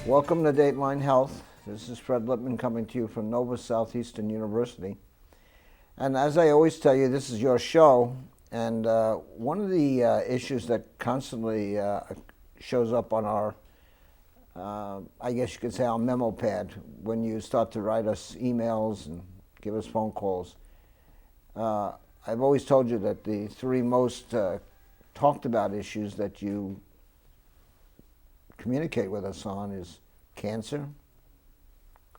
Welcome to Dateline Health. This is Fred Lippman coming to you from Nova Southeastern University. And as I always tell you, this is your show. And one of the issues that constantly shows up on our, I guess you could say our memo pad, when you start to write us emails and give us phone calls, I've always told you that the three most talked about issues that you communicate with us on is cancer,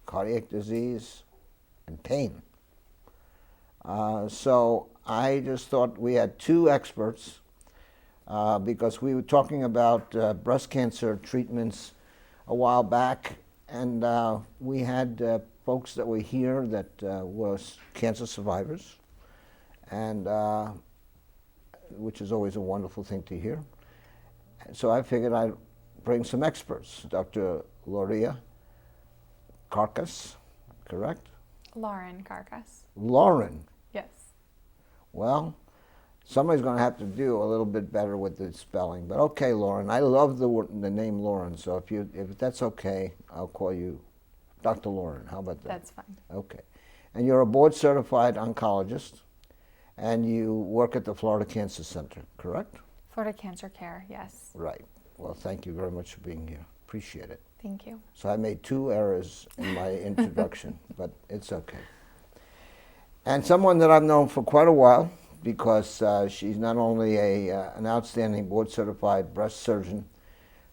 cardiac disease, and pain. So I just thought we had two experts because we were talking about breast cancer treatments a while back, and we had folks that were here that were cancer survivors, and which is always a wonderful thing to hear. So I figured I'd bring some experts. Dr. Nuria Carcas, correct? Lauren Carcas. Lauren. Yes. Well, somebody's going to have to do a little bit better with the spelling. But okay, Lauren. I love the name Lauren. So if that's okay, I'll call you Dr. Lauren. How about that? That's fine. Okay. And you're a board-certified oncologist, and you work at the Florida Cancer Center, correct? Florida Cancer Care, yes. Right. Well, thank you very much for being here. Appreciate it. Thank you. So I made two errors in my introduction, but it's okay. And someone that I've known for quite a while, because she's not only an outstanding board-certified breast surgeon,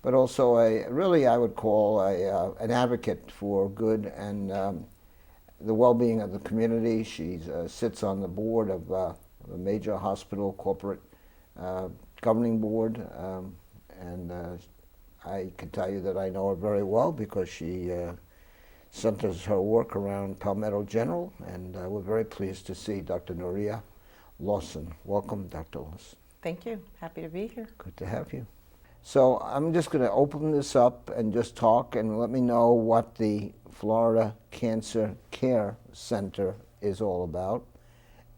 but also really I would call an advocate for good and the well-being of the community. She sits on the board of a major hospital corporate governing board, and I can tell you that I know her very well because she centers her work around Palmetto General, and we're very pleased to see Dr. Nuria Lawson. Welcome, Dr. Lawson. Thank you. Happy to be here. Good to have you. So I'm just going to open this up and just talk, and let me know what the Florida Cancer Care Center is all about.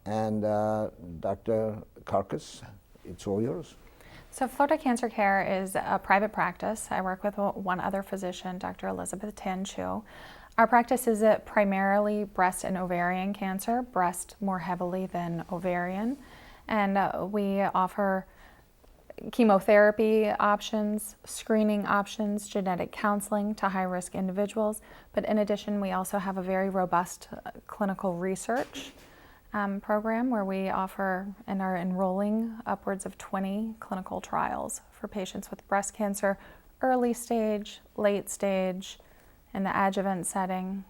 And Dr. Carcas, it's all yours. So Florida Cancer Care is a private practice. I work with one other physician, Dr. Elizabeth Tan-Chu. Our practice is primarily breast and ovarian cancer, breast more heavily than ovarian. And we offer chemotherapy options, screening options, genetic counseling to high-risk individuals. But in addition, we also have a very robust clinical research program where we offer and are enrolling upwards of 20 clinical trials for patients with breast cancer, early stage, late stage, in the adjuvant setting.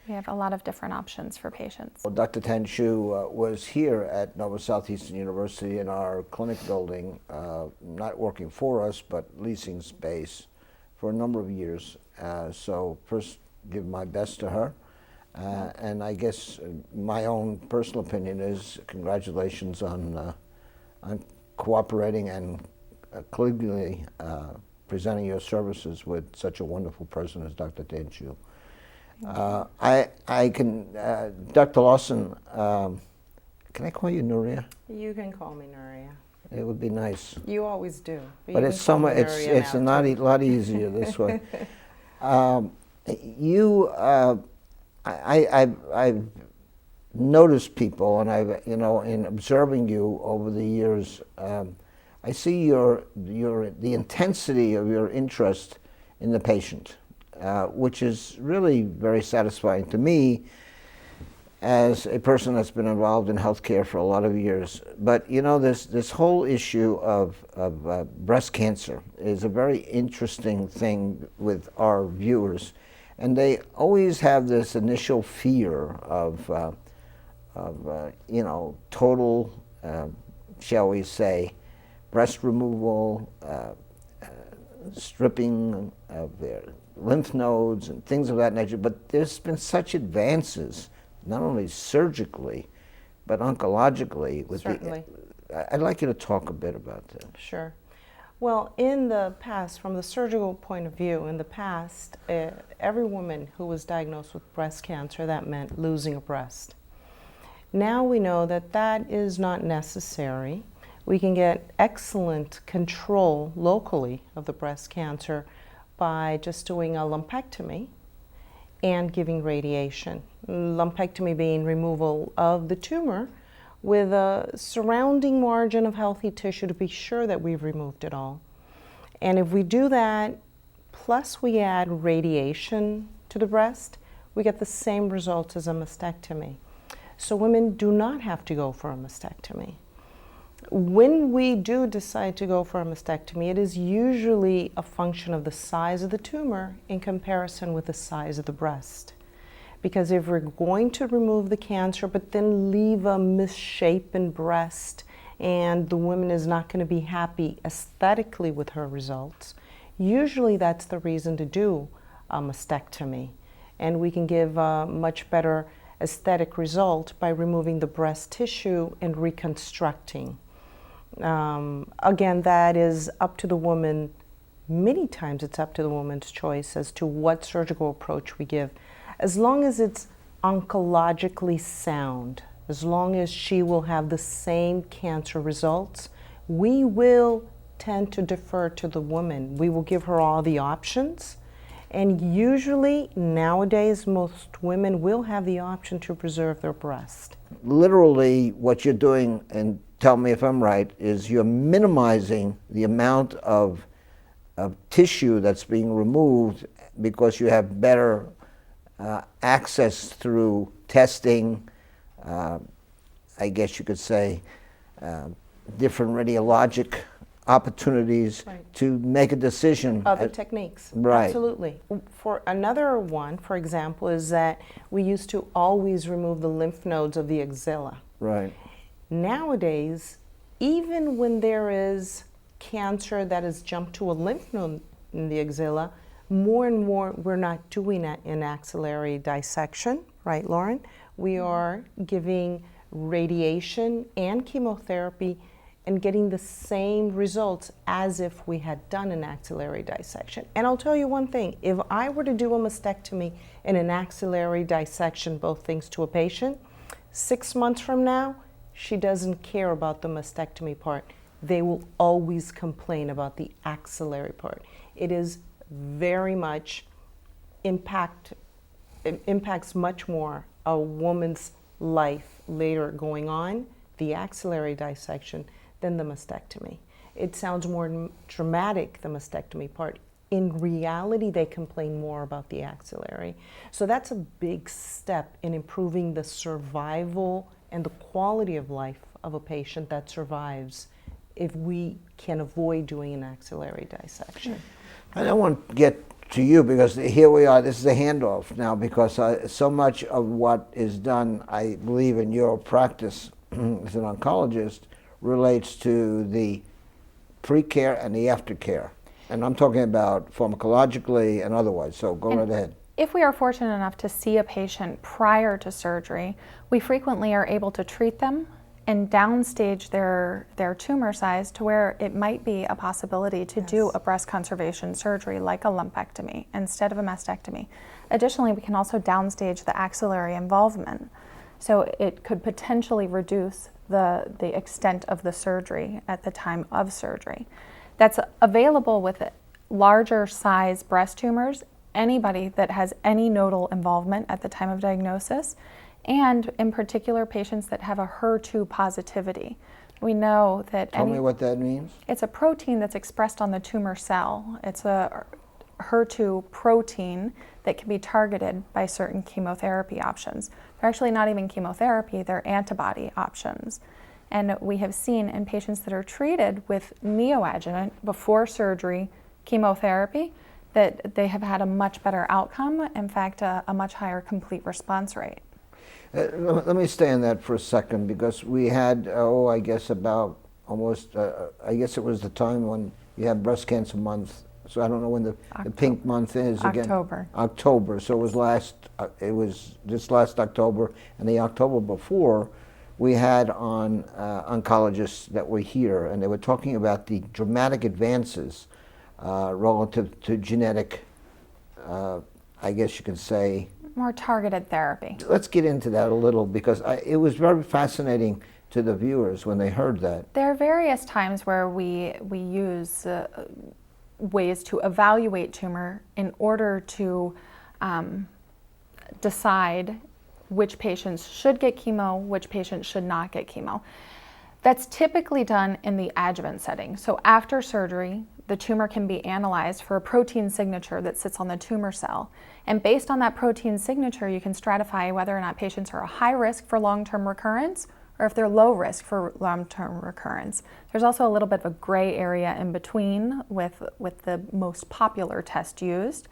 We have a lot of different options for patients. Well, Dr. Tan-Chu was here at Nova Southeastern University in our clinic building, not working for us, but leasing space for a number of years. So first, give my best to her. And I guess my own personal opinion is congratulations on cooperating and clearly presenting your services with such a wonderful person as Dr. Tan-Chu. I can, Dr. Lawson, can I call you Nuria? You can call me Nuria. It would be nice. You always do. But it's somewhat, it's a lot easier this way. I've noticed people, and in observing you over the years, I see the intensity of your interest in the patient, which is really very satisfying to me as a person that's been involved in healthcare for a lot of years. But this whole issue of breast cancer is a very interesting thing with our viewers. And they always have this initial fear of total, shall we say, breast removal, stripping of their lymph nodes and things of that nature. But there's been such advances, not only surgically, but oncologically. Certainly. I'd like you to talk a bit about that. Sure. Well, in the past, from the surgical point of view, in the past, every woman who was diagnosed with breast cancer, that meant losing a breast. Now we know that that is not necessary. We can get excellent control locally of the breast cancer by just doing a lumpectomy and giving radiation. Lumpectomy being removal of the tumor with a surrounding margin of healthy tissue to be sure that we've removed it all. And if we do that, plus we add radiation to the breast, we get the same results as a mastectomy. So women do not have to go for a mastectomy. When we do decide to go for a mastectomy, it is usually a function of the size of the tumor in comparison with the size of the breast. Because if we're going to remove the cancer but then leave a misshapen breast and the woman is not going to be happy aesthetically with her results, usually that's the reason to do a mastectomy. And we can give a much better aesthetic result by removing the breast tissue and reconstructing. Again, that is up to the woman. Many times it's up to the woman's choice as to what surgical approach we give. As long as it's oncologically sound, as long as she will have the same cancer results, we will tend to defer to the woman. We will give her all the options. And usually, nowadays, most women will have the option to preserve their breast. Literally, what you're doing, and tell me if I'm right, is you're minimizing the amount of tissue that's being removed because you have better access through testing, I guess you could say, different radiologic opportunities to make a decision. Other techniques. Right. Absolutely. For another one, for example, is that we used to always remove the lymph nodes of the axilla. Right. Nowadays, even when there is cancer that has jumped to a lymph node in the axilla, more and more we're not doing an axillary dissection, right, Lauren? We are giving radiation and chemotherapy and getting the same results as if we had done an axillary dissection. And I'll tell you one thing, if I were to do a mastectomy and an axillary dissection, both things to a patient, 6 months from now, she doesn't care about the mastectomy part. They will always complain about the axillary part. It is very much impacts much more a woman's life later going on, the axillary dissection, than the mastectomy. It sounds more dramatic, the mastectomy part. In reality, they complain more about the axillary. So that's a big step in improving the survival and the quality of life of a patient that survives if we can avoid doing an axillary dissection. I don't want to get to you because here we are, this is a handoff now because so much of what is done, I believe, in your practice as an oncologist relates to the pre-care and the aftercare. And I'm talking about pharmacologically and otherwise, so go right ahead. If we are fortunate enough to see a patient prior to surgery, we frequently are able to treat them and downstage their tumor size to where it might be a possibility to do a breast conservation surgery like a lumpectomy instead of a mastectomy. Additionally, we can also downstage the axillary involvement. So it could potentially reduce the extent of the surgery at the time of surgery. That's available with larger size breast tumors, anybody that has any nodal involvement at the time of diagnosis, and in particular patients that have a HER2 positivity. We know that Tell me what that means. It's a protein that's expressed on the tumor cell. It's a HER2 protein that can be targeted by certain chemotherapy options. They're actually not even chemotherapy, they're antibody options. And we have seen in patients that are treated with neoadjuvant before surgery chemotherapy that they have had a much better outcome, in fact, a much higher complete response rate. Let me stay on that for a second because we had, I guess about almost, I guess it was the time when you had breast cancer month. So I don't know when the pink month is again. October. October. So it was this last October and the October before. We had on oncologists that were here, and they were talking about the dramatic advances relative to genetic, I guess you could say. More targeted therapy. Let's get into that a little because it was very fascinating to the viewers when they heard that. There are various times where we use ways to evaluate tumor in order to decide which patients should get chemo, which patients should not get chemo. That's typically done in the adjuvant setting. So after surgery, the tumor can be analyzed for a protein signature that sits on the tumor cell. And based on that protein signature, you can stratify whether or not patients are a high risk for long-term recurrence or if they're low risk for long-term recurrence. There's also a little bit of a gray area in between with the most popular test used.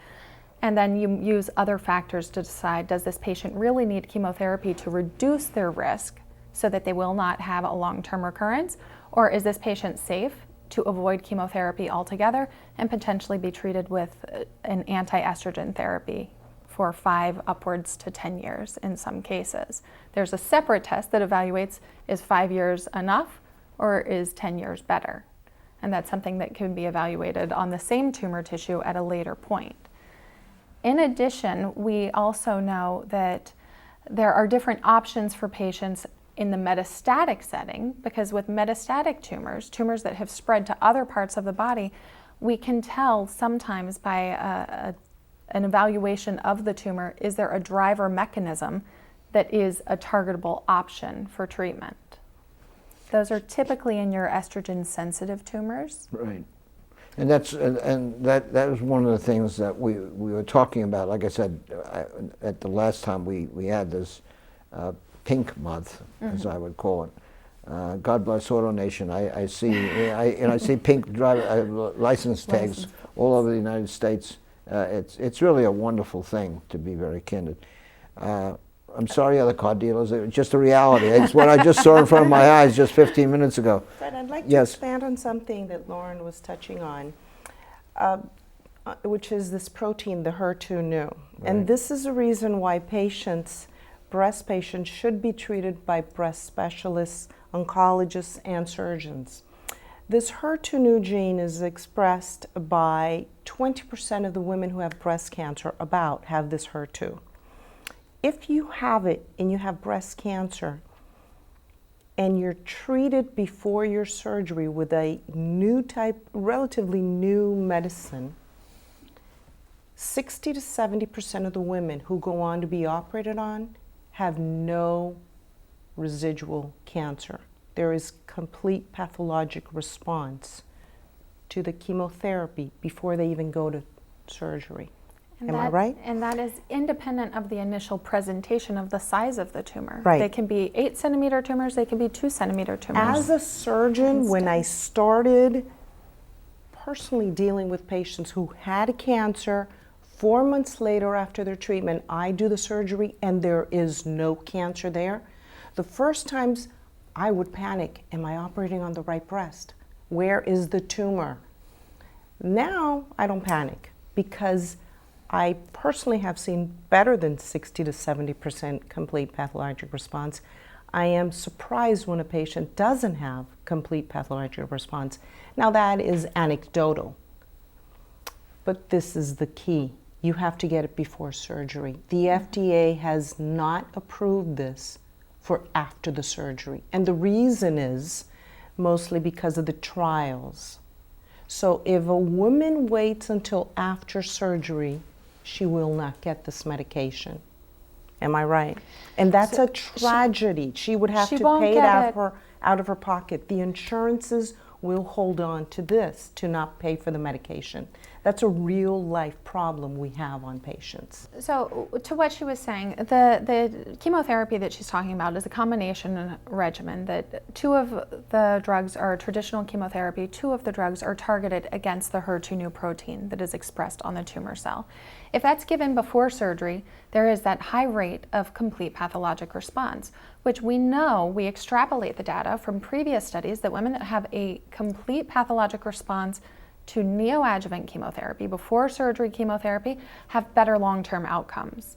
And then you use other factors to decide, does this patient really need chemotherapy to reduce their risk so that they will not have a long-term recurrence? Or is this patient safe to avoid chemotherapy altogether and potentially be treated with an anti-estrogen therapy for 5 upwards to 10 years in some cases? There's a separate test that evaluates, is 5 years enough or is 10 years better? And that's something that can be evaluated on the same tumor tissue at a later point. In addition, we also know that there are different options for patients in the metastatic setting, because with metastatic tumors, tumors that have spread to other parts of the body, we can tell sometimes by an evaluation of the tumor, is there a driver mechanism that is a targetable option for treatment? Those are typically in your estrogen-sensitive tumors. Right. And that was one of the things that we were talking about. Like I said, at the last time we had this pink month, as I would call it. God bless Auto Nation. I see pink driver license tags all over the United States. It's really a wonderful thing, to be very candid. I'm sorry, other car dealers. It's just a reality. It's what I just saw in front of my eyes just 15 minutes ago. Fred, I'd like to expand on something that Lauren was touching on, which is this protein, the HER2/neu. Right. And this is a reason why breast patients should be treated by breast specialists, oncologists, and surgeons. This HER2/neu gene is expressed by 20% of the women who have breast cancer have this HER2. If you have it and you have breast cancer and you're treated before your surgery with a relatively new medicine, 60 to 70% of the women who go on to be operated on have no residual cancer. There is complete pathologic response to the chemotherapy before they even go to surgery. Am I right? And that is independent of the initial presentation of the size of the tumor. Right. They can be 8-centimeter tumors, they can be 2-centimeter tumors. As a surgeon, when I started personally dealing with patients who had cancer, 4 months later after their treatment, I do the surgery and there is no cancer there. The first times I would panic, am I operating on the right breast? Where is the tumor? Now I don't panic because I personally have seen better than 60 to 70% complete pathologic response. I am surprised when a patient doesn't have complete pathologic response. Now that is anecdotal, but this is the key. You have to get it before surgery. The FDA has not approved this for after the surgery. And the reason is mostly because of the trials. So if a woman waits until after surgery, she will not get this medication. Am I right? And that's a tragedy. She would have to pay it out of her pocket. The insurances will hold on to this to not pay for the medication. That's a real life problem we have on patients. So to what she was saying, the chemotherapy that she's talking about is a combination regimen that 2 of the drugs are traditional chemotherapy, 2 of the drugs are targeted against the HER2/neu protein that is expressed on the tumor cell. If that's given before surgery, there is that high rate of complete pathologic response, which we know, we extrapolate the data from previous studies that women that have a complete pathologic response to neoadjuvant chemotherapy, before surgery chemotherapy, have better long-term outcomes.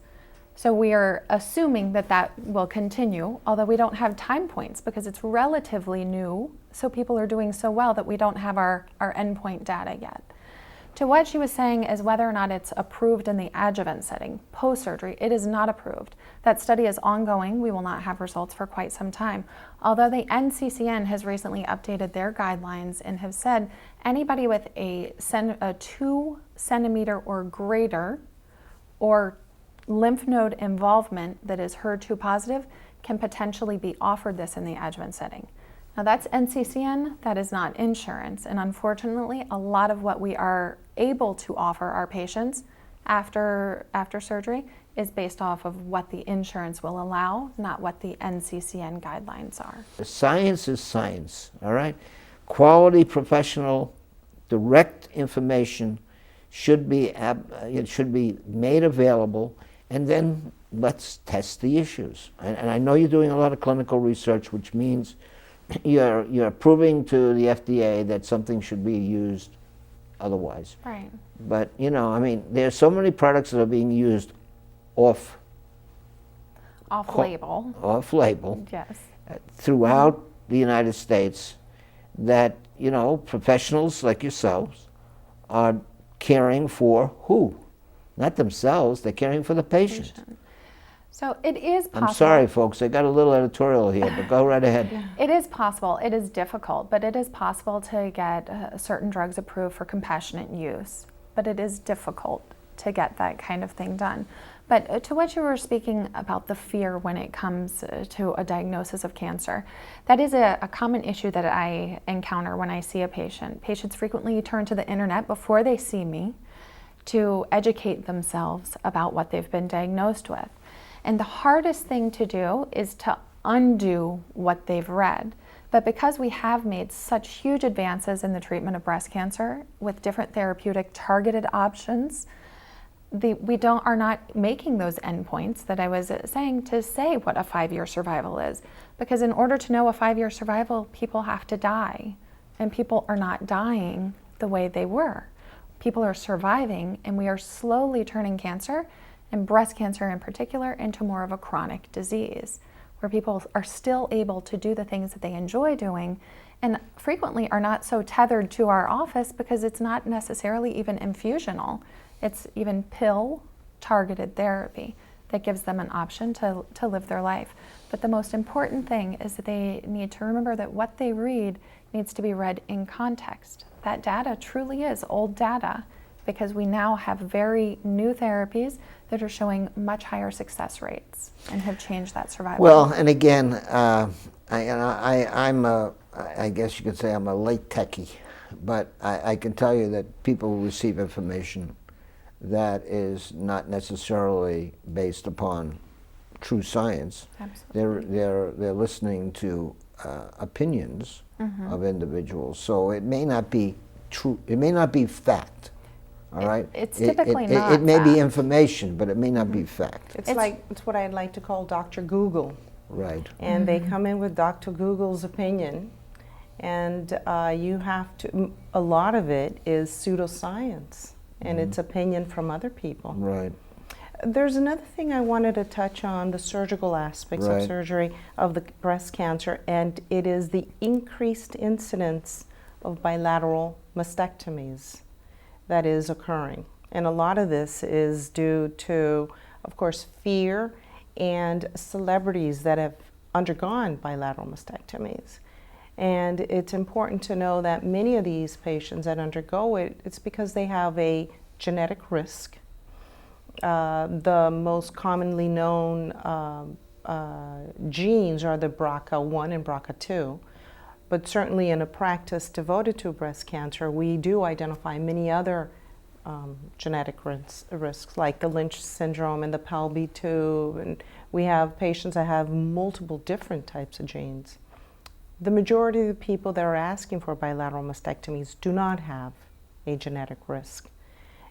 So we are assuming that that will continue, although we don't have time points because it's relatively new, so people are doing so well that we don't have our endpoint data yet. To what she was saying is whether or not it's approved in the adjuvant setting, post-surgery, it is not approved. That study is ongoing. We will not have results for quite some time. Although the NCCN has recently updated their guidelines and have said anybody with a 2 centimeter or greater or lymph node involvement that is HER2 positive can potentially be offered this in the adjuvant setting. Now that's NCCN, that is not insurance, and unfortunately a lot of what we are able to offer our patients after surgery is based off of what the insurance will allow, not what the NCCN guidelines are. Science is science, all right? Quality, professional, direct information should be made available, and then let's test the issues. And I know you're doing a lot of clinical research, which means you're proving to the FDA that something should be used otherwise. Right. But, you know, I mean, there's so many products that are being used Off-label. off-label Yes. throughout the United States that, you know, professionals like yourselves are caring for who? Not themselves, they're caring for the patient. So it is possible. I'm sorry, folks, I got a little editorial here, but go right ahead. It is possible. It is difficult, but it is possible to get certain drugs approved for compassionate use. But it is difficult to get that kind of thing done. But to what you were speaking about, the fear when it comes to a diagnosis of cancer, that is a common issue that I encounter when I see a patient. Patients frequently turn to the internet before they see me to educate themselves about what they've been diagnosed with. And the hardest thing to do is to undo what they've read. But because we have made such huge advances in the treatment of breast cancer with different therapeutic targeted options, we are not making those endpoints that I was saying to say what a 5-year survival is. Because in order to know a 5-year survival, people have to die. And people are not dying the way they were. People are surviving, and we are slowly turning cancer, and breast cancer in particular, into more of a chronic disease, where people are still able to do the things that they enjoy doing, and frequently are not so tethered to our office because it's not necessarily even infusional. It's even pill-targeted therapy that gives them an option to live their life. But the most important thing is that they need to remember that what they read needs to be read in context. That data truly is old data, because we now have very new therapies that are showing much higher success rates and have changed that survival. Well, and again, I guess you could say I'm a late techie, but I can tell you that people receive information that is not necessarily based upon true science. Absolutely. They're listening to opinions of individuals, so it may not be true. It may not be fact. All right. It's typically not. It may be fact. information, but it may not be fact. It's what I'd like to call Dr. Google. Right. And they come in with Dr. Google's opinion, and you have to, a lot of it is pseudoscience, and it's opinion from other people. Right. There's another thing I wanted to touch on, the surgical aspects of surgery of the breast cancer, and it is the increased incidence of bilateral mastectomies that is occurring. And a lot of this is due to, of course, fear and celebrities that have undergone bilateral mastectomies. And it's important to know that many of these patients that undergo it, it's because they have a genetic risk. The most commonly known genes are the BRCA1 and BRCA2. But certainly in a practice devoted to breast cancer, we do identify many other genetic risks, like the Lynch syndrome and the PALB2, and we have patients that have multiple different types of genes. The majority of the people that are asking for bilateral mastectomies do not have a genetic risk.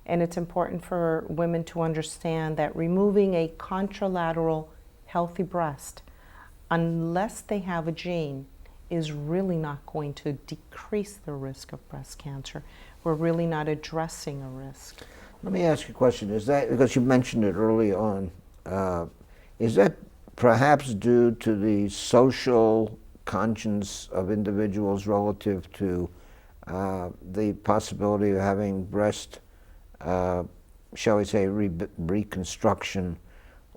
And it's important for women to understand that removing a contralateral healthy breast, unless they have a gene, is really not going to decrease the risk of breast cancer. We're really not addressing a risk. Let me ask you a question. Is that, because you mentioned it early on, is that perhaps due to the social conscience of individuals relative to the possibility of having breast shall we say, reconstruction,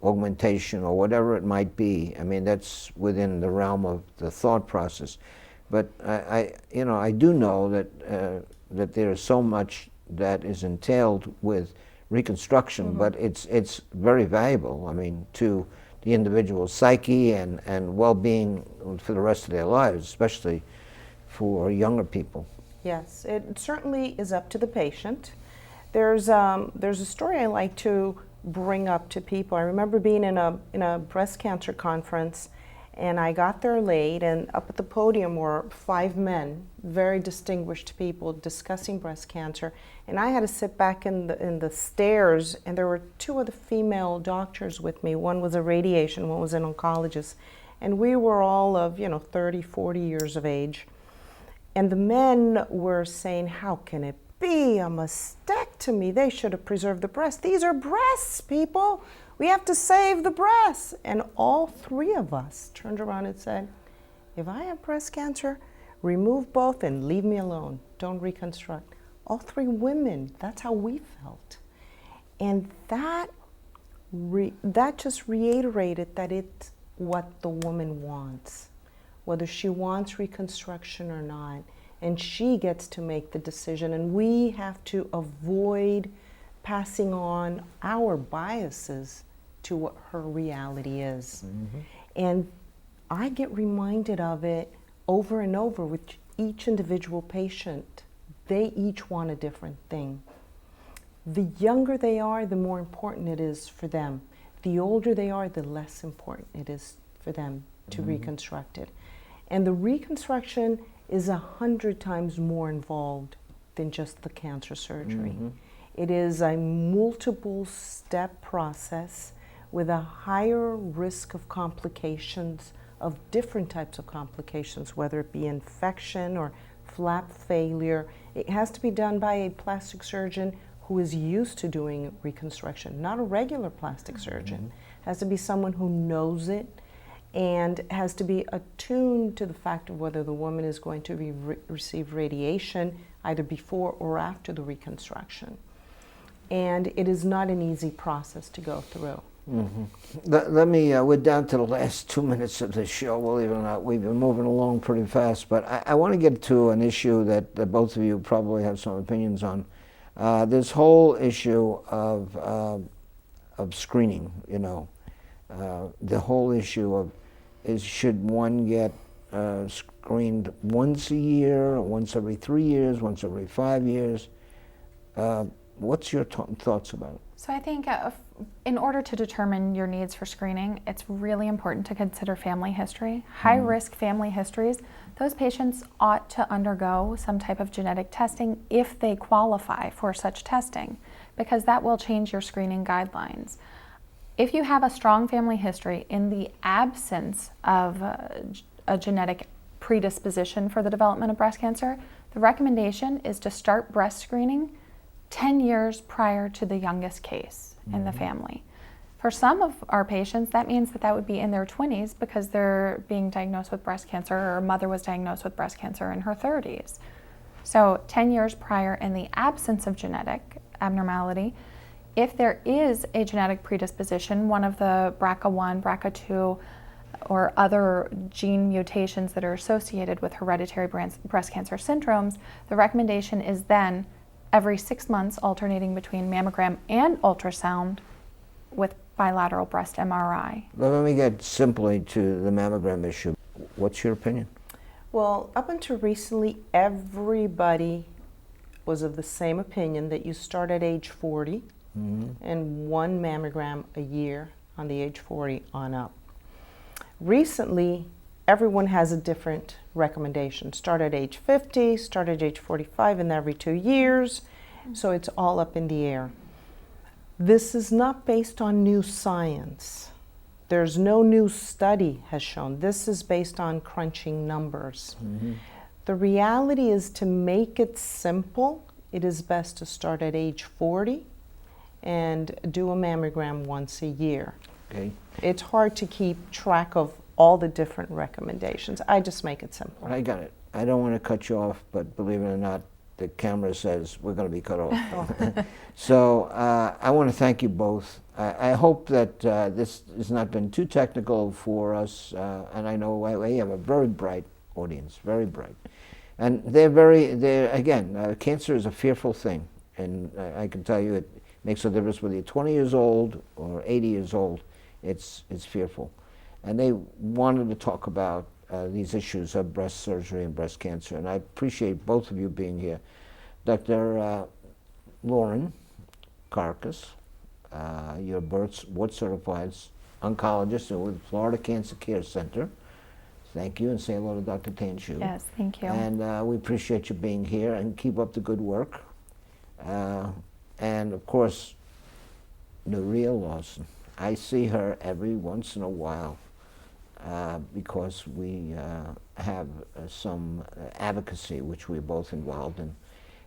augmentation, or whatever it might be. I mean, that's within the realm of the thought process. But I do know that there is so much that is entailed with reconstruction, but it's very valuable. I mean, to the individual's psyche and well-being for the rest of their lives, especially for younger people. Yes, it certainly is up to the patient. There's a story I like to bring up to people. I remember being in a breast cancer conference, and I got there late, and up at the podium were 5 men, very distinguished people, discussing breast cancer. And I had to sit back in the stairs, and there were 2 other female doctors with me. One was a radiation, one was an oncologist. And we were all of, 30, 40 years of age. And the men were saying, how can it be a mastectomy? They should have preserved the breast. These are breasts, people. We have to save the breasts. And all 3 of us turned around and said, if I have breast cancer, remove both and leave me alone. Don't reconstruct. All 3 women, that's how we felt. And that just reiterated that it's what the woman wants, whether she wants reconstruction or not. And she gets to make the decision, and we have to avoid passing on our biases to what her reality is. Mm-hmm. And I get reminded of it over and over with each individual patient. They each want a different thing. The younger they are, the more important it is for them. The older they are, the less important it is for them to reconstruct it. And the reconstruction is 100 times more involved than just the cancer surgery. Mm-hmm. It is a multiple step process with a higher risk of complications, of different types of complications, whether it be infection or flap failure. It has to be done by a plastic surgeon who is used to doing reconstruction, not a regular plastic surgeon. It has to be someone who knows it, and has to be attuned to the fact of whether the woman is going to receive radiation either before or after the reconstruction. And it is not an easy process to go through. Mm-hmm. Let me, we're down to the last 2 minutes of the show, believe it or not. We've been moving along pretty fast, but I want to get to an issue that both of you probably have some opinions on. This whole issue of screening, the whole issue of should one get screened once a year, or once every 3 years, once every 5 years? What's your thoughts about it? So I think in order to determine your needs for screening, it's really important to consider family history. High-risk family histories, those patients ought to undergo some type of genetic testing if they qualify for such testing, because that will change your screening guidelines. If you have a strong family history in the absence of a genetic predisposition for the development of breast cancer, the recommendation is to start breast screening 10 years prior to the youngest case in the family. For some of our patients, that means that would be in their 20s because they're being diagnosed with breast cancer, or a mother was diagnosed with breast cancer in her 30s. So 10 years prior, in the absence of genetic abnormality. If there is a genetic predisposition, one of the BRCA1, BRCA2, or other gene mutations that are associated with hereditary breast cancer syndromes, the recommendation is then every 6 months alternating between mammogram and ultrasound with bilateral breast MRI. Let me get simply to the mammogram issue. What's your opinion? Well, up until recently, everybody was of the same opinion that you start at age 40 and 1 mammogram a year on the age 40 on up. Recently, everyone has a different recommendation. Start at age 50, start at age 45, and every 2 years. So it's all up in the air. This is not based on new science. There's no new study has shown. This is based on crunching numbers. The reality is, to make it simple, it is best to start at age 40 and do a mammogram once a year. Okay. It's hard to keep track of all the different recommendations. I just make it simple. I got it. I don't want to cut you off, but believe it or not, the camera says we're going to be cut off. So I want to thank you both. I hope that this has not been too technical for us, and I know we have a very bright audience, very bright. And again, cancer is a fearful thing, and I can tell you it makes a difference whether you're 20 years old or 80 years old. It's fearful. And they wanted to talk about these issues of breast surgery and breast cancer, and I appreciate both of you being here. Dr. Lauren Carcas, you're board-certified oncologist with Florida Cancer Care Center. Thank you, and say hello to Dr. Tanshu. Yes, thank you. And we appreciate you being here, and keep up the good work. And of course, Nuria Lawson. I see her every once in a while because we have some advocacy, which we're both involved in.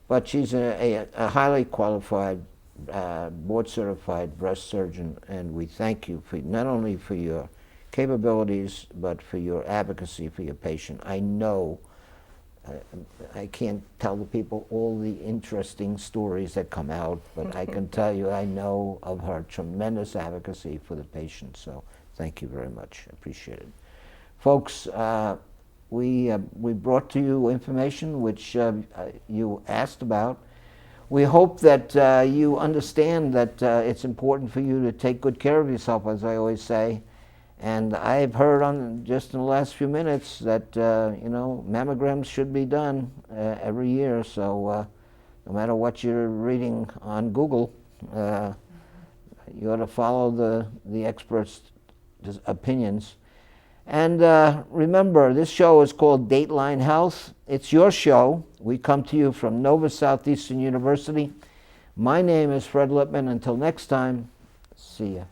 But she's a highly qualified, board-certified breast surgeon, and we thank you for not only for your capabilities, but for your advocacy for your patient. I know, I can't tell the people all the interesting stories that come out, but I can tell you I know of her tremendous advocacy for the patient, so thank you very much. I appreciate it. Folks, we brought to you information which you asked about. We hope that you understand that it's important for you to take good care of yourself, as I always say. And I've heard just in the last few minutes that you know, mammograms should be done every year. So no matter what you're reading on Google, you ought to follow the experts' opinions. And remember, this show is called Dateline Health. It's your show. We come to you from Nova Southeastern University. My name is Fred Lippman. Until next time, see ya.